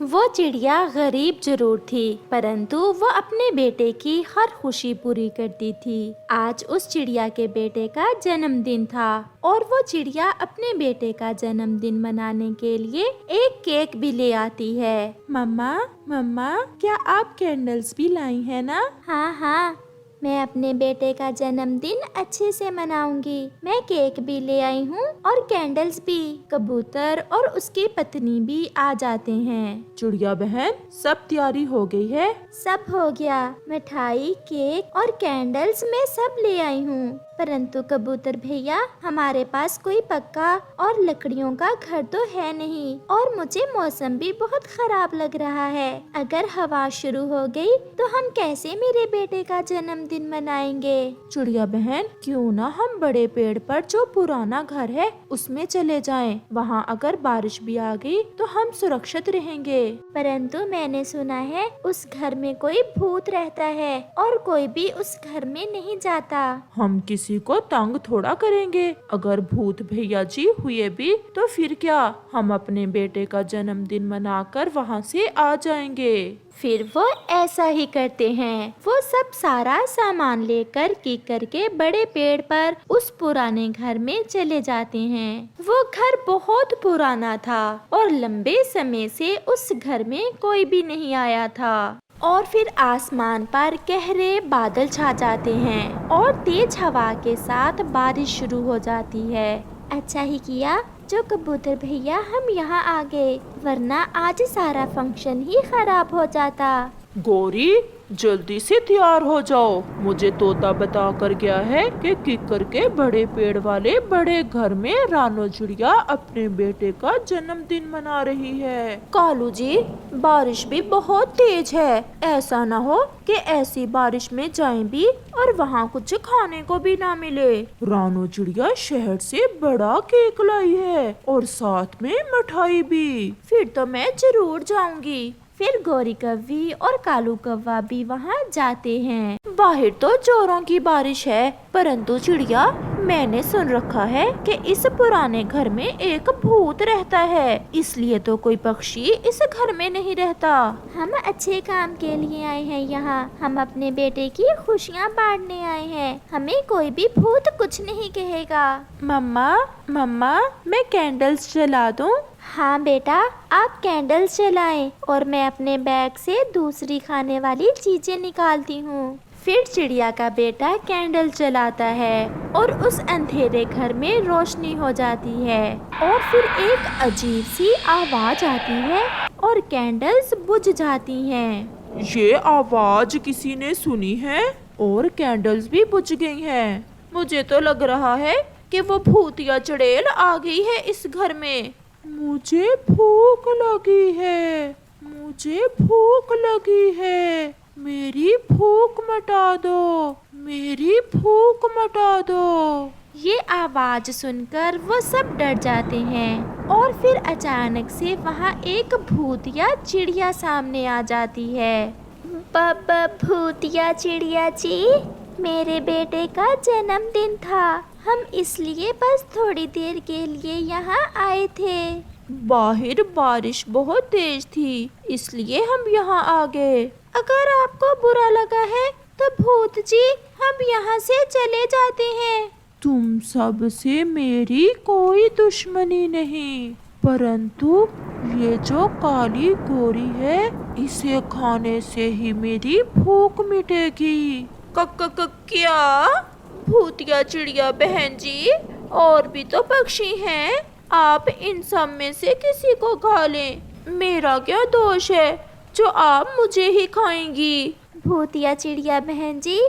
वो चिड़िया गरीब जरूर थी, परंतु वो अपने बेटे की हर खुशी पूरी करती थी। आज उस चिड़िया के बेटे का जन्मदिन था और वो चिड़िया अपने बेटे का जन्मदिन मनाने के लिए एक केक भी ले आती है। मम्मा मम्मा, क्या आप कैंडल्स भी लाई हैं ना? हाँ हाँ, मैं अपने बेटे का जन्मदिन अच्छे से मनाऊंगी। मैं केक भी ले आई हूँ और कैंडल्स भी। कबूतर और उसकी पत्नी भी आ जाते हैं। चिड़िया बहन, सब तैयारी हो गई है? सब हो गया। मिठाई, केक और कैंडल्स मैं सब ले आई हूँ, परंतु कबूतर भैया, हमारे पास कोई पक्का और लकड़ियों का घर तो है नहीं और मुझे मौसम भी बहुत खराब लग रहा है। अगर हवा शुरू हो गई तो हम कैसे मेरे बेटे का जन्मदिन मनाएंगे? चिड़िया बहन, क्यों ना हम बड़े पेड़ पर जो पुराना घर है उसमें चले जाएं। वहाँ अगर बारिश भी आ गई तो हम सुरक्षित रहेंगे। परंतु मैंने सुना है उस घर में कोई भूत रहता है और कोई भी उस घर में नहीं जाता। हम किसी को तंग थोड़ा करेंगे। अगर भूत भैया जी हुए भी तो फिर क्या, हम अपने बेटे का जन्मदिन मनाकर वहाँ से आ जाएंगे। फिर वो ऐसा ही करते हैं। वो सब सारा सामान लेकर किकर के बड़े पेड़ पर उस पुराने घर में चले जाते हैं। वो घर बहुत पुराना था और लंबे समय से उस घर में कोई भी नहीं आया था। और फिर आसमान पर गहरे बादल छा जाते हैं और तेज हवा के साथ बारिश शुरू हो जाती है। अच्छा ही किया जो कबूतर भैया हम यहाँ आ गए, वरना आज सारा फंक्शन ही खराब हो जाता। गौरी, जल्दी से तैयार हो जाओ। मुझे तोता बता कर गया है कि किकर के बड़े पेड़ वाले बड़े घर में रानो चिड़िया अपने बेटे का जन्मदिन मना रही है। कालू जी, बारिश भी बहुत तेज है। ऐसा ना हो कि ऐसी बारिश में जाएं भी और वहाँ कुछ खाने को भी ना मिले। रानो चिड़िया शहर से बड़ा केक लाई है और साथ में मिठाई भी। फिर तो मैं जरूर जाऊंगी। फिर गौरी कव्वी और कालू कव्वा भी वहाँ जाते हैं। बाहर तो जोरों की बारिश है, परंतु चिड़िया, मैंने सुन रखा है कि इस पुराने घर में एक भूत रहता है, इसलिए तो कोई पक्षी इस घर में नहीं रहता। हम अच्छे काम के लिए आए हैं यहाँ। हम अपने बेटे की खुशियाँ बांटने आए हैं। हमें कोई भी भूत कुछ नहीं कहेगा। मम्मा मम्मा, मैं कैंडल्स जला दूं? हाँ बेटा, आप कैंडल्स जलाएं और मैं अपने बैग से दूसरी खाने वाली चीजें निकालती हूँ। फिर चिड़िया का बेटा कैंडल जलाता है और उस अंधेरे घर में रोशनी हो जाती है और फिर एक अजीब सी आवाज आती है और कैंडल्स बुझ जाती हैं। ये आवाज किसी ने सुनी है और कैंडल्स भी बुझ गई हैं। मुझे तो लग रहा है कि वो भूतिया चुड़ैल आ गई है इस घर में। मुझे भूख लगी है, मुझे भूख लगी है। मेरी भूख मिटा दो, मेरी भूख मिटा दो। ये आवाज सुनकर वो सब डर जाते हैं और फिर अचानक से वहाँ एक भूतिया चिड़िया सामने आ जाती है। भूतिया चिड़िया जी, मेरे बेटे का जन्मदिन था। हम इसलिए बस थोड़ी देर के लिए यहाँ आए थे। बाहर बारिश बहुत तेज थी, इसलिए हम यहाँ आ गए। अगर आपको बुरा लगा है तो भूत जी, हम यहाँ से चले जाते हैं। तुम सब से मेरी कोई दुश्मनी नहीं, परंतु ये जो काली गोरी है, इसे खाने से ही मेरी भूख मिटेगी। क्या? भूतिया चिड़िया बहन जी, और भी तो पक्षी हैं। आप इन सब में से किसी को खा लें। मेरा क्या दोष है जो आप मुझे ही खाएंगी? भूतिया चिड़िया बहन जी,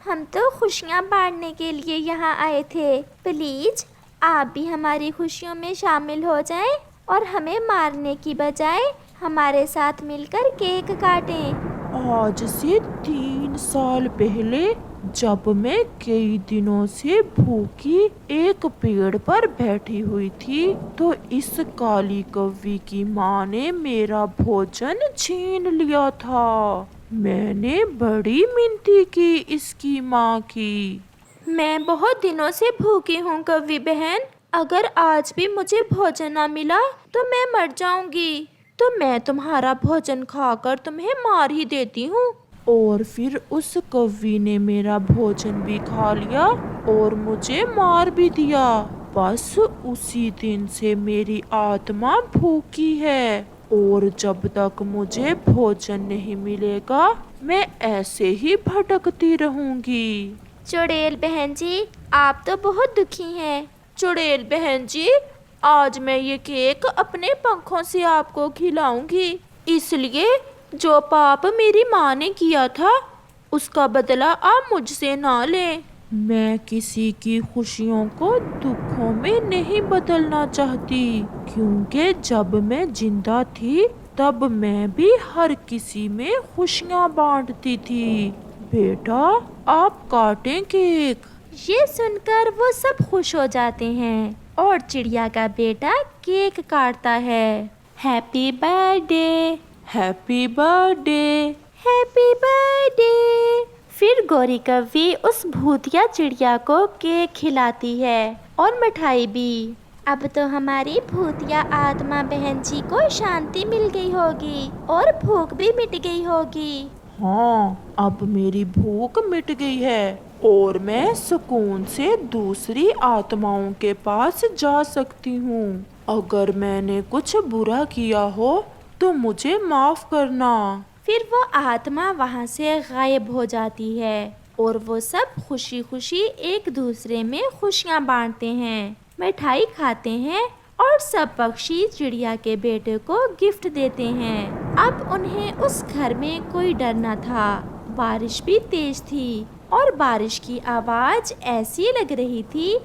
हम तो खुशियाँ बांटने के लिए यहाँ आए थे। प्लीज आप भी हमारी खुशियों में शामिल हो जाएं और हमें मारने की बजाय हमारे साथ मिलकर केक काटें। आज से 3 साल पहले जब मैं कई दिनों से भूखी एक पेड़ पर बैठी हुई थी, तो इस काली कौवी की माँ ने मेरा भोजन छीन लिया था। मैंने बड़ी मिन्नती की इसकी माँ की। मैं बहुत दिनों से भूखी हूँ कौवी बहन। अगर आज भी मुझे भोजन ना मिला तो मैं मर जाऊंगी। तो मैं तुम्हारा भोजन खाकर तुम्हें मार ही देती हूँ। और फिर उस कौवी ने मेरा भोजन भी खा लिया और मुझे मार भी दिया। बस उसी दिन से मेरी आत्मा भूखी है और जब तक मुझे भोजन नहीं मिलेगा मैं ऐसे ही भटकती रहूंगी। चुड़ैल बहन जी, आप तो बहुत दुखी हैं। चुड़ैल बहन जी, आज मैं ये केक अपने पंखों से आपको खिलाऊंगी, इसलिए जो पाप मेरी माँ ने किया था उसका बदला आप मुझसे ना लें। मैं किसी की खुशियों को दुखों में नहीं बदलना चाहती, क्योंकि जब मैं जिंदा थी तब मैं भी हर किसी में खुशियाँ बांटती थी। बेटा, आप काटें केक। ये सुनकर वो सब खुश हो जाते हैं और चिड़िया का बेटा केक काटता है। Happy birthday, happy birthday. Happy birthday. फिर गौरी कव्वी उस भूतिया चिड़िया को केक खिलाती है और मिठाई भी। अब तो हमारी भूतिया आत्मा बहन जी को शांति मिल गई होगी और भूख भी मिट गई होगी। हाँ, अब मेरी भूख मिट गई है और मैं सुकून से दूसरी आत्माओं के पास जा सकती हूँ। अगर मैंने कुछ बुरा किया हो तो मुझे माफ करना। फिर वो आत्मा वहाँ से गायब हो जाती है और वो सब खुशी खुशी एक दूसरे में खुशियाँ बांटते हैं, मिठाई खाते हैं और सब पक्षी चिड़िया के बेटे को गिफ्ट देते हैं। अब उन्हें उस घर में कोई डर न था। बारिश भी तेज थी और बारिश की आवाज ऐसी लग रही थी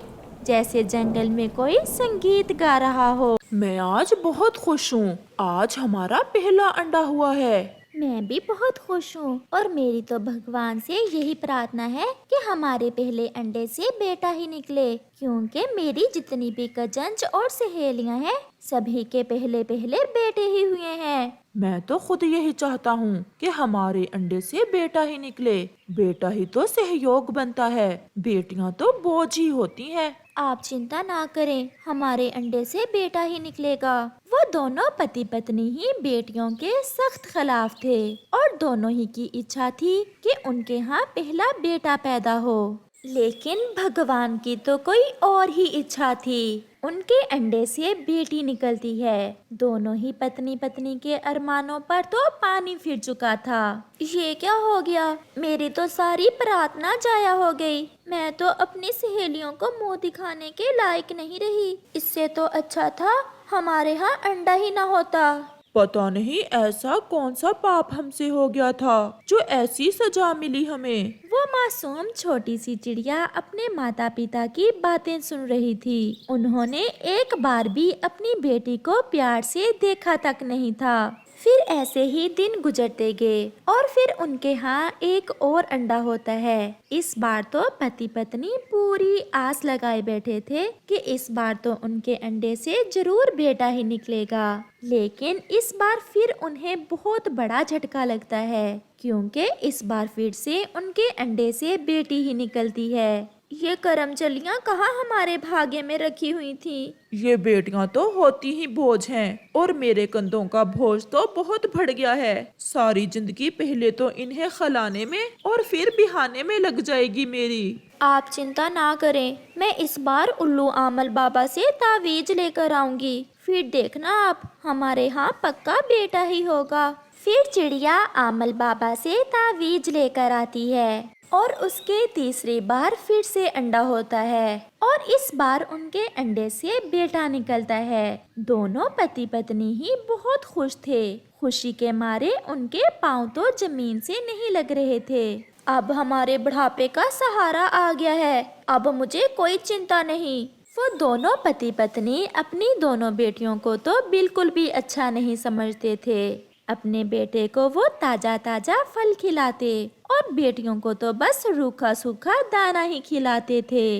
जैसे जंगल में कोई संगीत गा रहा हो। मैं आज बहुत खुश हूँ, आज हमारा पहला अंडा हुआ है। मैं भी बहुत खुश हूँ और मेरी तो भगवान से यही प्रार्थना है कि हमारे पहले अंडे से बेटा ही निकले, क्योंकि मेरी जितनी भी कजन्स और सहेलियाँ हैं सभी के पहले पहले बेटे ही हुए हैं। मैं तो खुद यही चाहता हूँ कि हमारे अंडे से बेटा ही निकले। बेटा ही तो सहयोग बनता है, बेटियाँ तो बोझ ही होती हैं। आप चिंता ना करें, हमारे अंडे से बेटा ही निकलेगा। वो दोनों पति पत्नी ही बेटियों के सख्त खिलाफ थे और दोनों ही की इच्छा थी कि उनके यहाँ पहला बेटा पैदा हो, लेकिन भगवान की तो कोई और ही इच्छा थी। उनके अंडे से बेटी निकलती है। दोनों ही पत्नी पत्नी के अरमानों पर तो पानी फिर चुका था। ये क्या हो गया, मेरी तो सारी प्रार्थना जाया हो गई। मैं तो अपनी सहेलियों को मुंह दिखाने के लायक नहीं रही। इससे तो अच्छा था हमारे यहाँ अंडा ही ना होता। पता नहीं ऐसा कौन सा पाप हमसे हो गया था जो ऐसी सजा मिली हमें। वो मासूम छोटी सी चिड़िया अपने माता पिता की बातें सुन रही थी। उन्होंने एक बार भी अपनी बेटी को प्यार से देखा तक नहीं था। फिर ऐसे ही दिन गुजरते गए और फिर उनके यहाँ एक और अंडा होता है। इस बार तो पति पत्नी पूरी आस लगाए बैठे थे कि इस बार तो उनके अंडे से जरूर बेटा ही निकलेगा, लेकिन इस बार फिर उन्हें बहुत बड़ा झटका लगता है, क्योंकि इस बार फिर से उनके अंडे से बेटी ही निकलती है। ये करमचलियाँ कहाँ हमारे भाग्य में रखी हुई थी। ये बेटियां तो होती ही बोझ हैं और मेरे कंधों का बोझ तो बहुत बढ़ गया है। सारी जिंदगी पहले तो इन्हें खिलाने में और फिर बिहाने में लग जाएगी मेरी। आप चिंता ना करें, मैं इस बार उल्लू आमल बाबा से तावीज लेकर आऊंगी, फिर देखना आप हमारे यहाँ पक्का बेटा ही होगा। फिर चिड़िया आमल बाबा से तावीज लेकर आती है और उसके तीसरी बार फिर से अंडा होता है और इस बार उनके अंडे से बेटा निकलता है। दोनों पति पत्नी ही बहुत खुश थे। खुशी के मारे उनके पाँव तो जमीन से नहीं लग रहे थे। अब हमारे बुढ़ापे का सहारा आ गया है, अब मुझे कोई चिंता नहीं। वो दोनों पति पत्नी अपनी दोनों बेटियों को तो बिल्कुल भी अच्छा नहीं समझते थे। अपने बेटे को वो ताजा ताजा फल खिलाते और बेटियों को तो बस रूखा सूखा दाना ही खिलाते थे।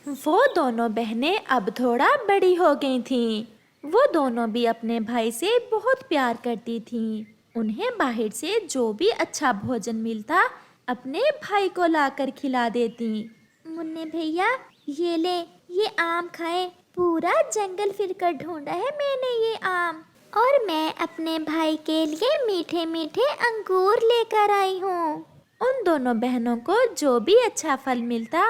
वो दोनों बहनें अब थोड़ा बड़ी हो गई थीं। वो दोनों भी अपने भाई से बहुत प्यार करती थीं। उन्हें बाहर से जो भी अच्छा भोजन मिलता अपने भाई को लाकर खिला देती। मुन्ने भैया ये ले, ये आम खाएं, पूरा जंगल फिरकर ढूंढा है मैंने ये आम। और मैं अपने भाई के लिए मीठे मीठे अंगूर लेकर आई हूँ। उन दोनों बहनों को जो भी अच्छा फल मिलता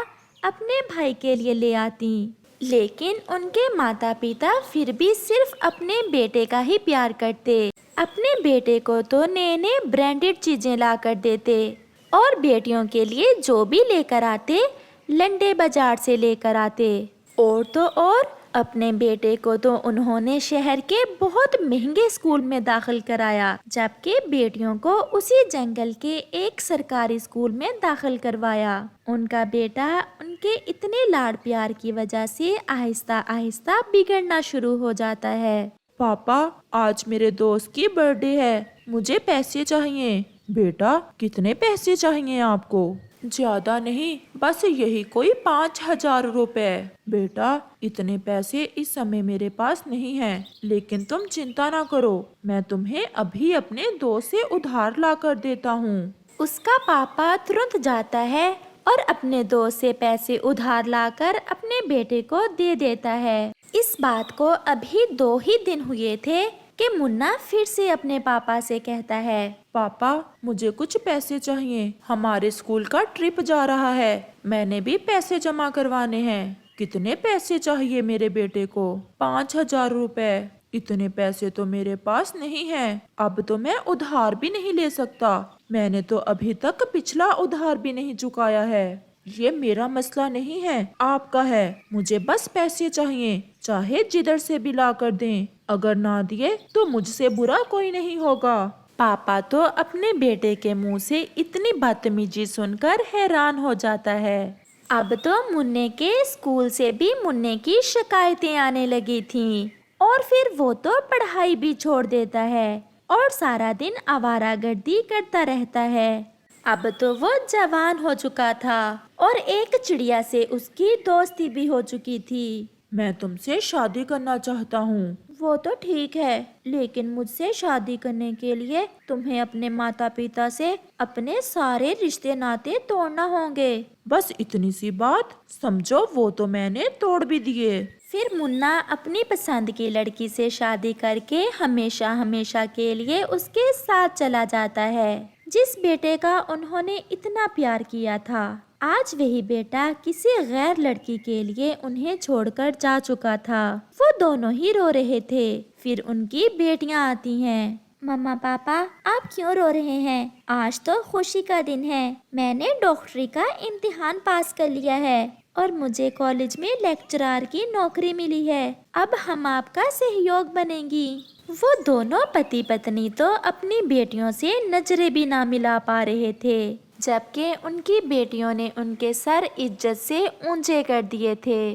अपने भाई के लिए ले आती, लेकिन उनके माता पिता फिर भी सिर्फ अपने बेटे का ही प्यार करते। अपने बेटे को तो नए नए ब्रांडेड चीजें ला कर देते और बेटियों के लिए जो भी लेकर आते लंडे बाजार से लेकर आते। और तो और अपने बेटे को तो उन्होंने शहर के बहुत महंगे स्कूल में दाखिल कराया, जबकि बेटियों को उसी जंगल के एक सरकारी स्कूल में दाखिल करवाया। उनका बेटा उनके इतने लाड प्यार की वजह से आहिस्ता आहिस्ता बिगड़ना शुरू हो जाता है। पापा, आज मेरे दोस्त की बर्थडे है, मुझे पैसे चाहिए। बेटा, कितने पैसे चाहिए आपको? ज्यादा नहीं, बस यही कोई 5,000 रुपए। बेटा, इतने पैसे इस समय मेरे पास नहीं हैं, लेकिन तुम चिंता ना करो, मैं तुम्हें अभी अपने दोस्त से उधार ला कर देता हूँ। उसका पापा तुरंत जाता है और अपने दोस्त से पैसे उधार लाकर अपने बेटे को दे देता है। इस बात को अभी 2 ही दिन हुए थे कि मुन्ना फिर से अपने पापा से कहता है, पापा, मुझे कुछ पैसे चाहिए, हमारे स्कूल का ट्रिप जा रहा है, मैंने भी पैसे जमा करवाने हैं। कितने पैसे चाहिए मेरे बेटे को? 5,000 रुपए। इतने पैसे तो मेरे पास नहीं हैं, अब तो मैं उधार भी नहीं ले सकता, मैंने तो अभी तक पिछला उधार भी नहीं चुकाया है। ये मेरा मसला नहीं है, आपका है, मुझे बस पैसे चाहिए, चाहे जिधर से भी ला कर दें, अगर ना दिए तो मुझसे बुरा कोई नहीं होगा। पापा तो अपने बेटे के मुंह से इतनी बदतमीजी सुनकर हैरान हो जाता है। अब तो मुन्ने के स्कूल से भी मुन्ने की शिकायतें आने लगी थीं और फिर वो तो पढ़ाई भी छोड़ देता है और सारा दिन आवारागर्दी करता रहता है। अब तो वो जवान हो चुका था और एक चिड़िया से उसकी दोस्ती भी हो चुकी थी। मैं तुमसे शादी करना चाहता हूँ। वो तो ठीक है, लेकिन मुझसे शादी करने के लिए तुम्हें अपने माता पिता से अपने सारे रिश्ते नाते तोड़ना होंगे। बस इतनी सी बात, समझो वो तो मैंने तोड़ भी दिए। फिर मुन्ना अपनी पसंद की लड़की से शादी करके हमेशा हमेशा के लिए उसके साथ चला जाता है। जिस बेटे का उन्होंने इतना प्यार किया था, आज वही बेटा किसी गैर लड़की के लिए उन्हें छोड़कर जा चुका था। वो दोनों ही रो रहे थे। फिर उनकी बेटियां आती हैं। मम्मा पापा, आप क्यों रो रहे हैं? आज तो खुशी का दिन है, मैंने डॉक्टरी का इम्तिहान पास कर लिया है और मुझे कॉलेज में लेक्चरर की नौकरी मिली है। अब हम आपका सहयोग बनेंगी। वो दोनों पति पत्नी तो अपनी बेटियों से नजरें भी ना मिला पा रहे थे, जबकि उनकी बेटियों ने उनके सर इज्जत से ऊंचे कर दिए थे।